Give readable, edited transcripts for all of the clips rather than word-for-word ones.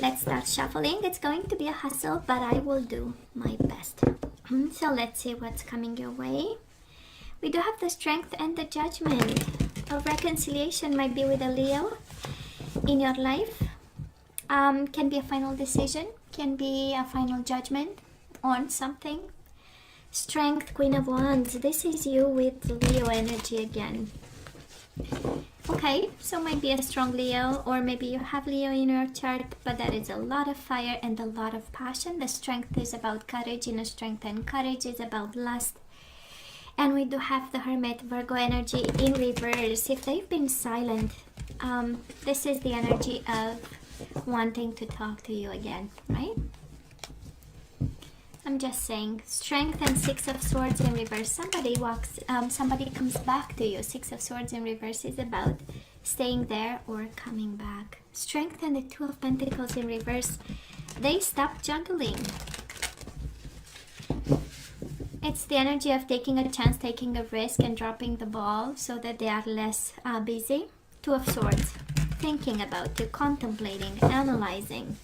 Let's start shuffling. It's going to be a hustle, but I will do my best. So let's see what's coming your way. We do have the Strength and the Judgment. A reconciliation might be with a Leo in your life. Can be a final decision, can be a final judgment on something. Strength, Queen of Wands. This is you with Leo energy again. Okay, so might be a strong Leo, or maybe you have Leo in your chart, but there is a lot of fire and a lot of passion. The Strength is about courage, inner strength and courage is about lust. And we do have the Hermit, Virgo energy in reverse. If they've been silent, this is the energy of wanting to talk to you again, right? I'm just saying, Strength and Six of Swords in reverse. Somebody comes back to you. Six of Swords in reverse is about staying there or coming back. Strength and the Two of Pentacles in reverse. They stop juggling. It's the energy of taking a chance, taking a risk, and dropping the ball so that they are less busy. Two of Swords. Thinking about you, contemplating, analyzing.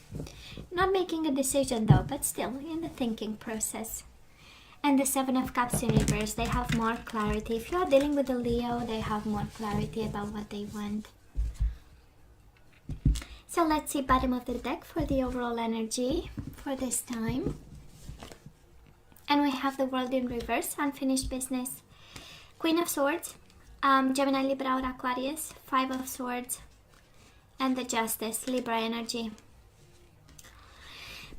Not making a decision though, but still in the thinking process. And the Seven of Cups in reverse, they have more clarity. If you are dealing with a Leo, they have more clarity about what they want. So let's see bottom of the deck for the overall energy for this time. And we have the World in reverse, unfinished business. Queen of Swords, Gemini, Libra, or Aquarius. Five of Swords, and the Justice, Libra energy.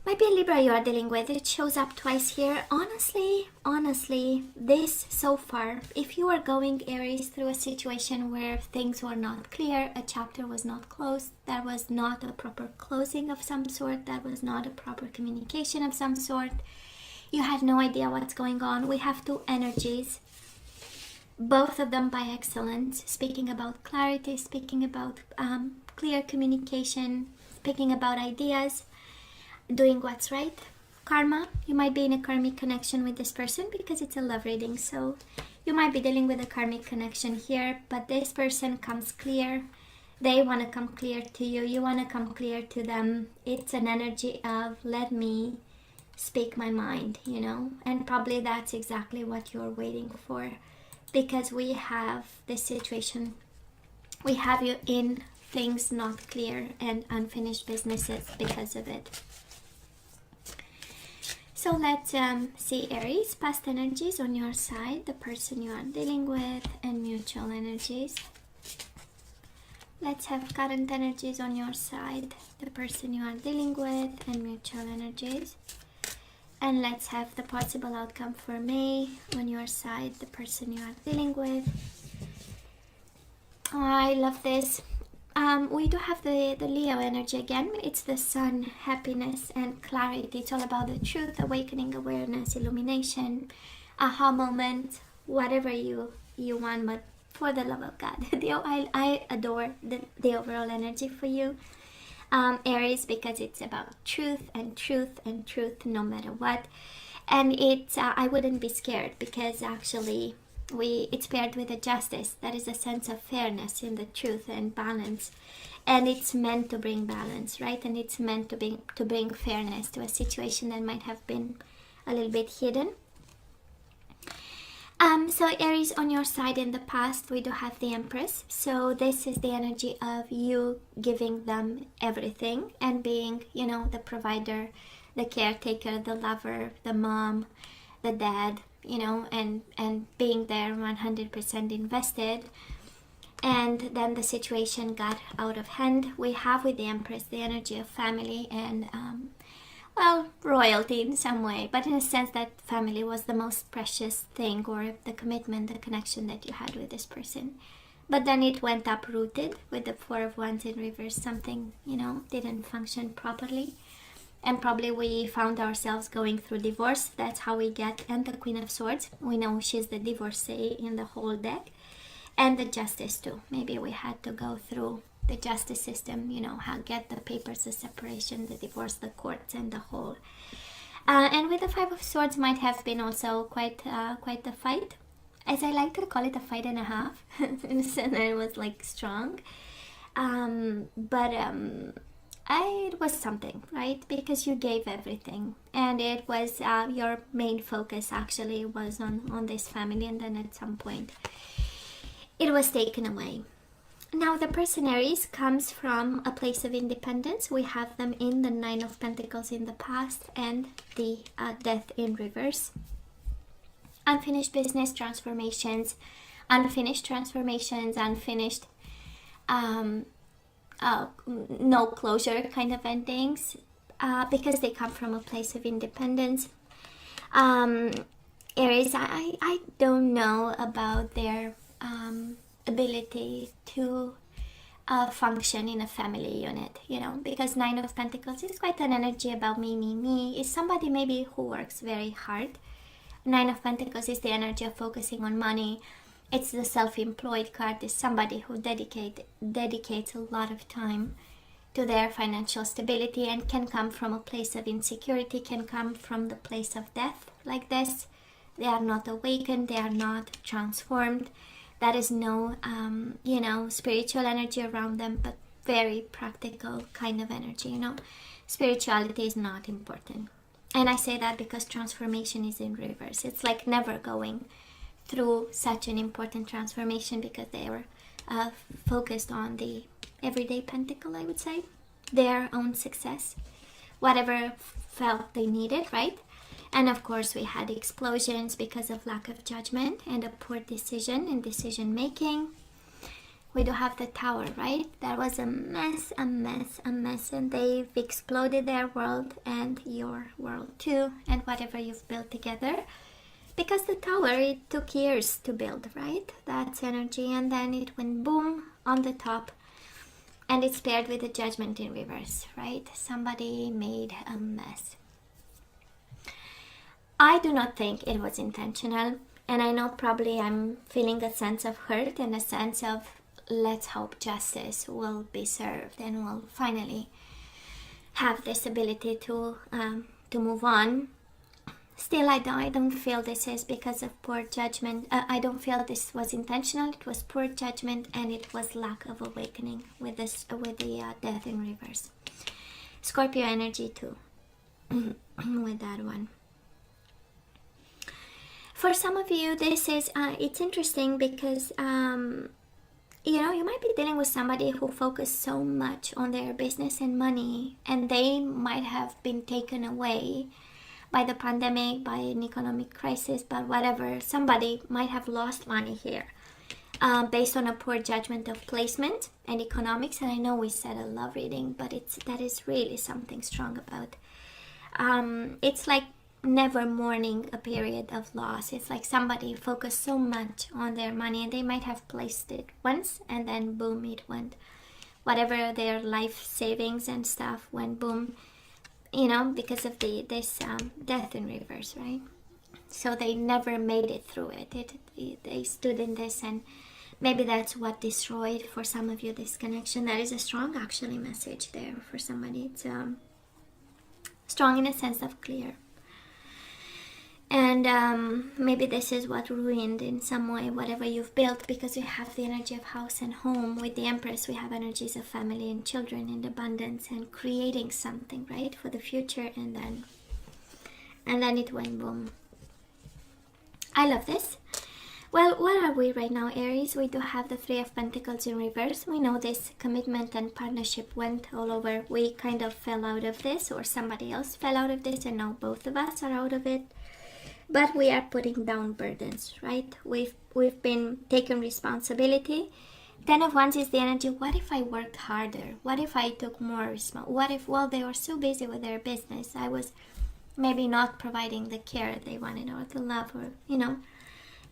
Might be a Libra you are dealing with. It shows up twice here. Honestly, this so far, if you are going, Aries, through a situation where things were not clear, a chapter was not closed, there was not a proper closing of some sort, there was not a proper communication of some sort, you had no idea what's going on. We have two energies, both of them by excellence, speaking about clarity, speaking about clear communication, speaking about ideas, doing what's right. Karma, you might be in a karmic connection with this person because it's a love reading, so you might be dealing with a karmic connection here, but this person comes clear. They want to come clear to you, you want to come clear to them. It's an energy of let me speak my mind, you know, and probably that's exactly what you're waiting for, because we have this situation, we have you in things not clear and unfinished businesses because of it. So let's see, Aries, past energies on your side, the person you are dealing with, and mutual energies. Let's have current energies on your side, the person you are dealing with, and mutual energies. And let's have the possible outcome for May on your side, the person you are dealing with. Oh, I love this. We do have the Leo energy again. It's the sun, happiness and clarity. It's all about the truth, awakening, awareness, illumination, aha moment, whatever you want. But for the love of God, I adore the overall energy for you, Aries, because it's about truth and truth and truth no matter what. And it's I wouldn't be scared, because actually it's paired with a justice. That is a sense of fairness in the truth and balance, and it's meant to bring balance, right? And it's meant to bring fairness to a situation that might have been a little bit hidden. So Aries, on your side in the past, we do have the Empress. So this is the energy of you giving them everything and being, you know, the provider, the caretaker, the lover, the mom, the dad, you know, and being there 100% invested. And then the situation got out of hand. We have with the Empress the energy of family and well, royalty in some way, but in a sense that family was the most precious thing, or the commitment, the connection that you had with this person. But then it went uprooted with the Four of Wands in reverse. Something, you know, didn't function properly, and probably we found ourselves going through divorce. That's how we get. And the Queen of Swords, we know she's the divorcee in the whole deck, and the Justice too. Maybe we had to go through the justice system, you know, how get the papers, the separation, the divorce, the courts, and the whole. And with the Five of Swords might have been also quite a fight, as I like to call it, a fight and a half. In a sense, it was like strong, but it was something, right? Because you gave everything, and it was your main focus actually was on this family, and then at some point it was taken away. Now the person Aries comes from a place of independence. We have them in the Nine of Pentacles in the past and the Death in reverse. Unfinished business transformations, unfinished no closure kind of endings, because they come from a place of independence. Aries, I don't know about their ability to function in a family unit, you know, because Nine of Pentacles is quite an energy about me. Is somebody maybe who works very hard. Nine of Pentacles is the energy of focusing on money. It's the self-employed card. Is somebody who dedicates a lot of time to their financial stability, and can come from a place of insecurity, can come from the place of death like this. They are not awakened, they are not transformed. That is no, you know, spiritual energy around them, but very practical kind of energy, you know. Spirituality is not important. And I say that because transformation is in reverse. It's like never going through such an important transformation, because they were focused on the everyday pentacle, I would say. Their own success. Whatever felt they needed, right? And of course we had explosions because of lack of judgment and a poor decision and decision making. We do have the Tower, right? That was a mess, and they've exploded their world and your world too, and whatever you've built together. Because the Tower, it took years to build, right? That's energy, and then it went boom on the top, and it's paired with the Judgment in reverse, right? Somebody made a mess. I do not think it was intentional, and I know probably I'm feeling a sense of hurt and a sense of let's hope justice will be served and we'll finally have this ability to move on. Still, I don't feel this is because of poor judgment. I don't feel this was intentional. It was poor judgment, and it was lack of awakening with this, with the Death in reverse. Scorpio energy too, with that one. For some of you, this is it's interesting because you know, you might be dealing with somebody who focused so much on their business and money, and they might have been taken away by the pandemic, by an economic crisis, but whatever. Somebody might have lost money here based on a poor judgment of placement and economics. And I know we said a love reading, but that is really something strong about. It's like never mourning a period of loss. It's like somebody focused so much on their money, and they might have placed it once, and then boom, it went. Whatever their life savings and stuff went boom. You know, because of this Death in reverse, right? So they never made it through it. They stood in this, and maybe that's what destroyed for some of you this connection. That is a strong actually message there for somebody. It's strong in a sense of clear. And maybe this is what ruined in some way whatever you've built, because we have the energy of house and home. With the Empress, we have energies of family and children and abundance and creating something, right, for the future. And then it went boom. I love this. Well, where are we right now, Aries? We do have the Three of Pentacles in reverse. We know this commitment and partnership went all over. We kind of fell out of this, or somebody else fell out of this, and now both of us are out of it. But we are putting down burdens, right? We've been taking responsibility. Ten of Wands is the energy. What if I worked harder? What if I took more responsibility? What if, well, they were so busy with their business, I was maybe not providing the care they wanted, or the love, or, you know.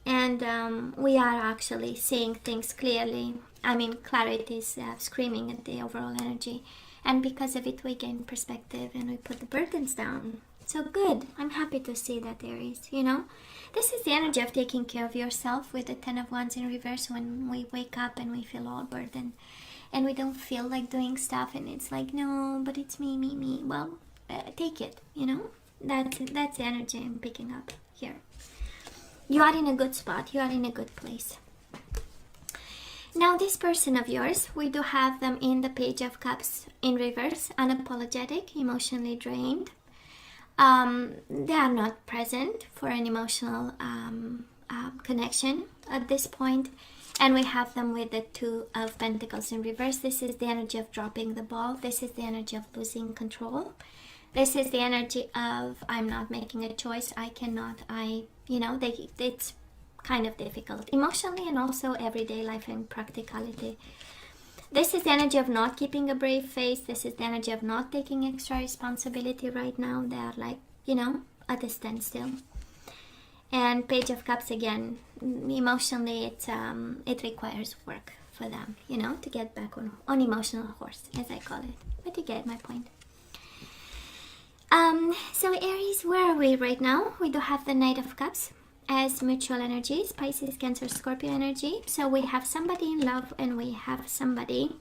And we are actually seeing things clearly. I mean, clarity is screaming at the overall energy. And because of it, we gain perspective and we put the burdens down. So good. I'm happy to see that, Aries, you know. This is the energy of taking care of yourself with the Ten of Wands in reverse, when we wake up and we feel all burdened and we don't feel like doing stuff, and it's like, no, but it's me. Well, take it, you know. That's the energy I'm picking up here. You are in a good spot. You are in a good place. Now this person of yours, we do have them in the Page of Cups in reverse, unapologetic, emotionally drained. They are not present for an emotional connection at this point. And we have them with the Two of Pentacles in reverse. This is the energy of dropping the ball. This is the energy of losing control. This is the energy of I'm not making a choice. I cannot. It's kind of difficult emotionally and also everyday life and practicality. This is the energy of not keeping a brave face. This is the energy of not taking extra responsibility right now. They are like, at a standstill. And Page of Cups again, emotionally it requires work for them, to get back on emotional horse, as I call it. But you get my point. So Aries, where are we right now? We do have the Knight of Cups as mutual energies, Pisces, Cancer, Scorpio energy. So we have somebody in love and we have somebody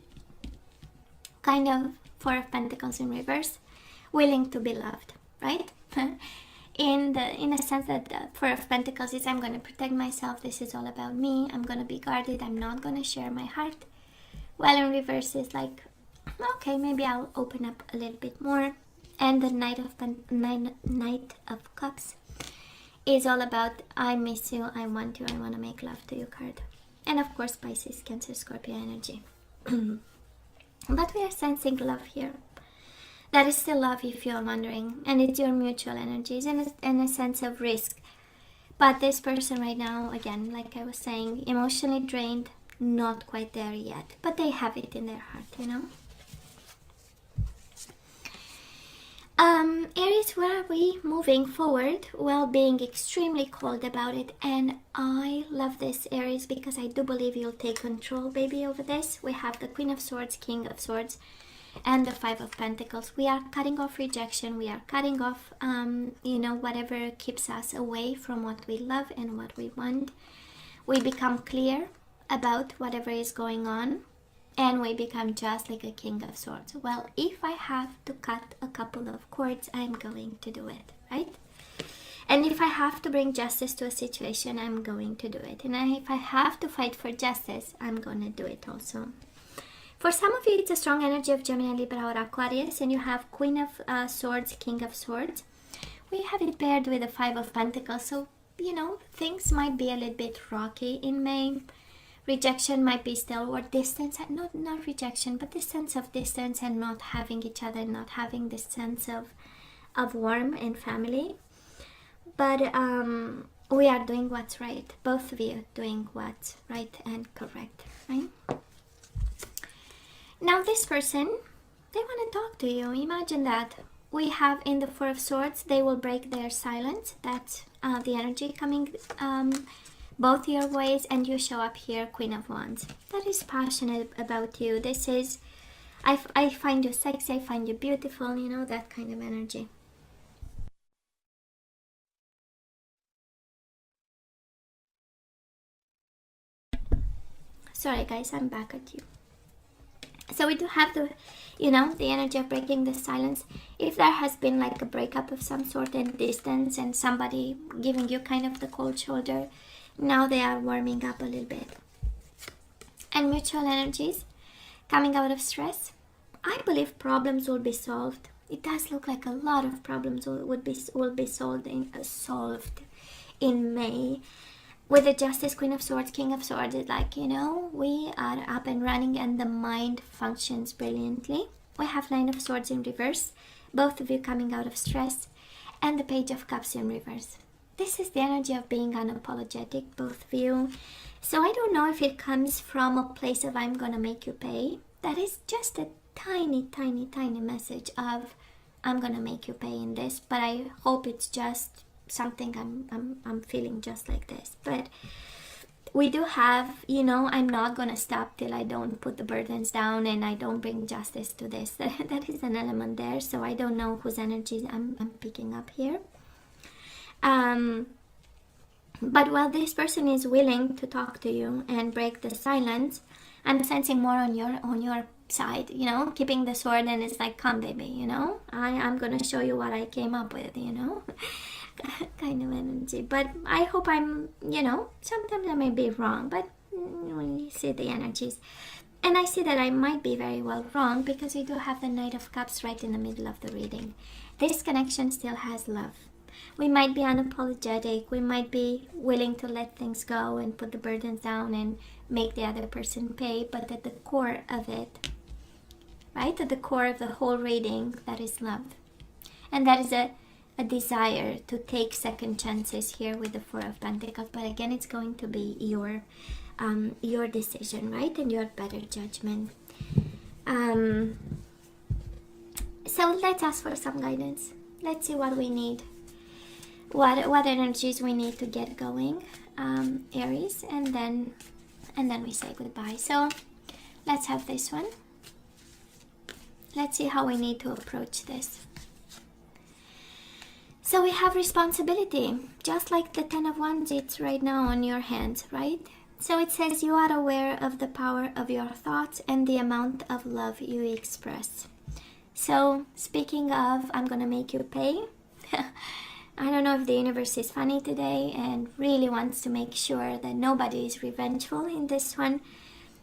kind of Four of Pentacles in reverse, willing to be loved, right? in a sense that the Four of Pentacles is I'm going to protect myself. This is all about me. I'm going to be guarded. I'm not going to share my heart. While in reverse is like, okay, maybe I'll open up a little bit more. And the Knight of Cups is all about I miss you, I want you, I want to make love to you card. And of course Pisces, Cancer, Scorpio energy. But we are sensing love here. That is still love if you're wondering. And it's your mutual energies and a sense of risk. But this person right now, again, like I was saying, emotionally drained, not quite there yet. But they have it in their heart, Aries, where are we moving forward? Well, being extremely cold about it. And I love this, Aries, because I do believe you'll take control, baby, over this. We have the Queen of Swords, King of Swords, and the Five of Pentacles. We are cutting off rejection. We are cutting off, whatever keeps us away from what we love and what we want. We become clear about whatever is going on. And we become just like a King of Swords. Well, if I have to cut a couple of cords, I'm going to do it, right? And if I have to bring justice to a situation, I'm going to do it. And if I have to fight for justice, I'm going to do it also. For some of you, it's a strong energy of Gemini, Libra, or Aquarius. And you have Queen of Swords, King of Swords. We have it paired with the Five of Pentacles. So, things might be a little bit rocky in May. Rejection might be still, or distance, not rejection, but this sense of distance and not having each other, not having this sense of warmth and family. But we are doing what's right, both of you doing what's right and correct, right? Now this person, they want to talk to you. Imagine that. We have in the Four of Swords, they will break their silence. That's the energy coming both your ways, and you show up here, Queen of Wands. That is passionate about you. This is, I find you sexy, I find you beautiful, that kind of energy. Sorry guys, I'm back at you. So we do have the, the energy of breaking the silence. If there has been like a breakup of some sort and distance and somebody giving you kind of the cold shoulder, now they are warming up a little bit. And mutual energies coming out of stress. I believe problems will be solved. It does look like a lot of problems will be solved in May. With the Justice, Queen of Swords, King of Swords, it's like, we are up and running and the mind functions brilliantly. We have Nine of Swords in reverse, both of you coming out of stress, and the Page of Cups in reverse. This is the energy of being unapologetic, both of you. So I don't know if it comes from a place of I'm gonna make you pay. That is just a tiny, tiny, tiny message of I'm gonna make you pay in this. But I hope it's just something I'm feeling just like this. But we do have, I'm not gonna stop till I don't put the burdens down and I don't bring justice to this. That is an element there. So I don't know whose energy I'm picking up here. But while this person is willing to talk to you and break the silence, I'm sensing more on your side, keeping the sword, and it's like, come baby, I'm gonna show you what I came up with, kind of energy. But I hope I'm, sometimes I may be wrong, but you see the energies. And I see that I might be very well wrong, because we do have the Knight of Cups right in the middle of the reading. This connection still has love. We might be unapologetic. We might be willing to let things go and put the burdens down and make the other person pay. But at the core of it, right, at the core of the whole reading, that is love. And that is a desire to take second chances here with the Four of Pentacles. But again, it's going to be your decision, right, and your better judgment. So let's ask for some guidance. Let's see what we need, what energies we need to get going, Aries, and then we say goodbye. So let's have this one. Let's see how we need to approach this. So we have responsibility, just like the Ten of Wands. It's right now on your hands, right? So it says you are aware of the power of your thoughts and the amount of love you express. So speaking of, I'm gonna make you pay. I don't know if the universe is funny today and really wants to make sure that nobody is revengeful in this one.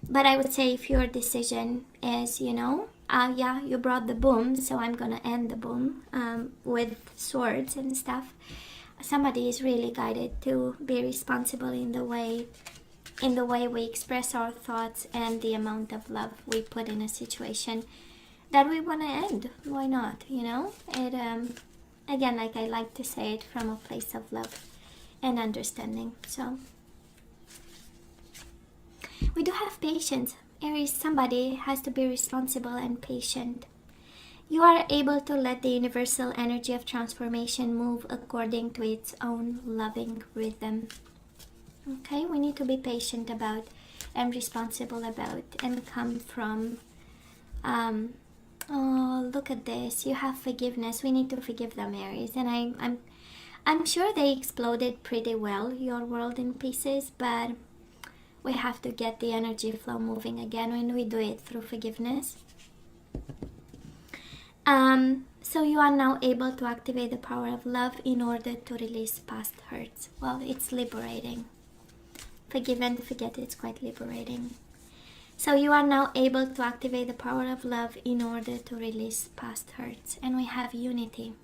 But I would say if your decision is, yeah, you brought the boom, so I'm gonna end the boom with swords and stuff. Somebody is really guided to be responsible in the way we express our thoughts and the amount of love we put in a situation that we want to end. Why not? It again, like I like to say it, from a place of love and understanding. So we do have patience. Aries, somebody has to be responsible and patient. You are able to let the universal energy of transformation move according to its own loving rhythm. Okay, we need to be patient about and responsible about and come from, oh, look at this. You have forgiveness. We need to forgive them, Aries. And I'm sure they exploded pretty well, your world in pieces, but we have to get the energy flow moving again when we do it through forgiveness. So you are now able to activate the power of love in order to release past hurts. Well, it's liberating. Forgive and forget, it's quite liberating. So you are now able to activate the power of love in order to release past hurts. And we have unity.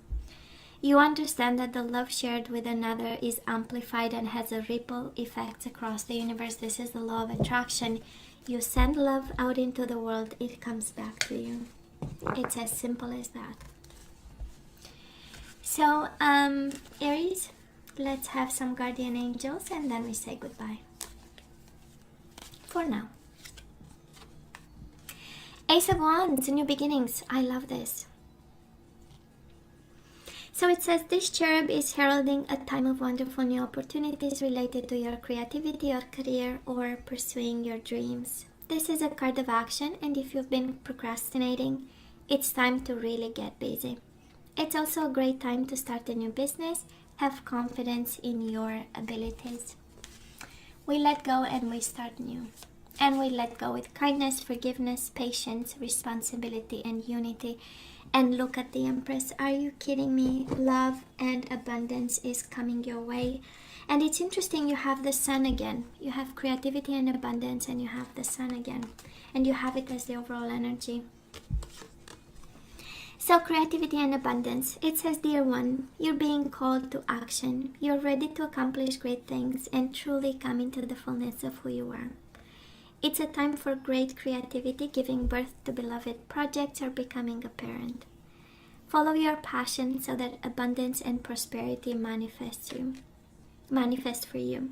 You understand that the love shared with another is amplified and has a ripple effect across the universe. This is the law of attraction. You send love out into the world, it comes back to you. It's as simple as that. So, Aries, let's have some guardian angels and then we say goodbye. For now. Ace of Wands, new beginnings. I love this. So it says this cherub is heralding a time of wonderful new opportunities related to your creativity, your career, or pursuing your dreams. This is a card of action, and if you've been procrastinating, it's time to really get busy. It's also a great time to start a new business. Have confidence in your abilities. We let go and we start new. And we let go with kindness, forgiveness, patience, responsibility, and unity. And look at the Empress. Are you kidding me? Love and abundance is coming your way. And it's interesting, you have the Sun again. You have creativity and abundance, and you have the Sun again. And you have it as the overall energy. So creativity and abundance. It says, dear one, you're being called to action. You're ready to accomplish great things and truly come into the fullness of who you are. It's a time for great creativity, giving birth to beloved projects or becoming a parent. Follow your passion so that abundance and prosperity manifest for you.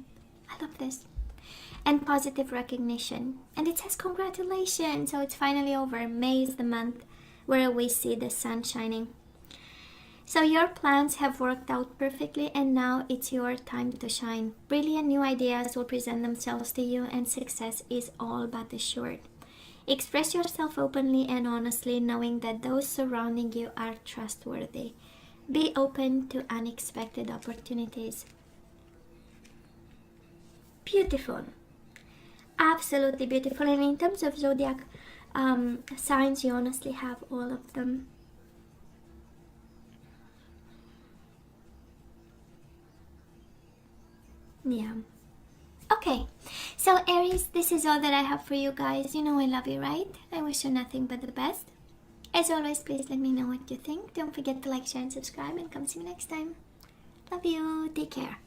I love this. And positive recognition. And it says congratulations. So it's finally over. May is the month where we see the sun shining. So your plans have worked out perfectly, and now it's your time to shine. Brilliant new ideas will present themselves to you, and success is all but assured. Express yourself openly and honestly, knowing that those surrounding you are trustworthy. Be open to unexpected opportunities. Beautiful. Absolutely beautiful. And in terms of zodiac signs, you honestly have all of them. Yeah. Okay, So Aries, this is all that I have for you guys. You know I love you, right? I wish you nothing but the best. As always, please let me know what you think. Don't forget to like, share, and subscribe, and come see me next time. Love you. Take care.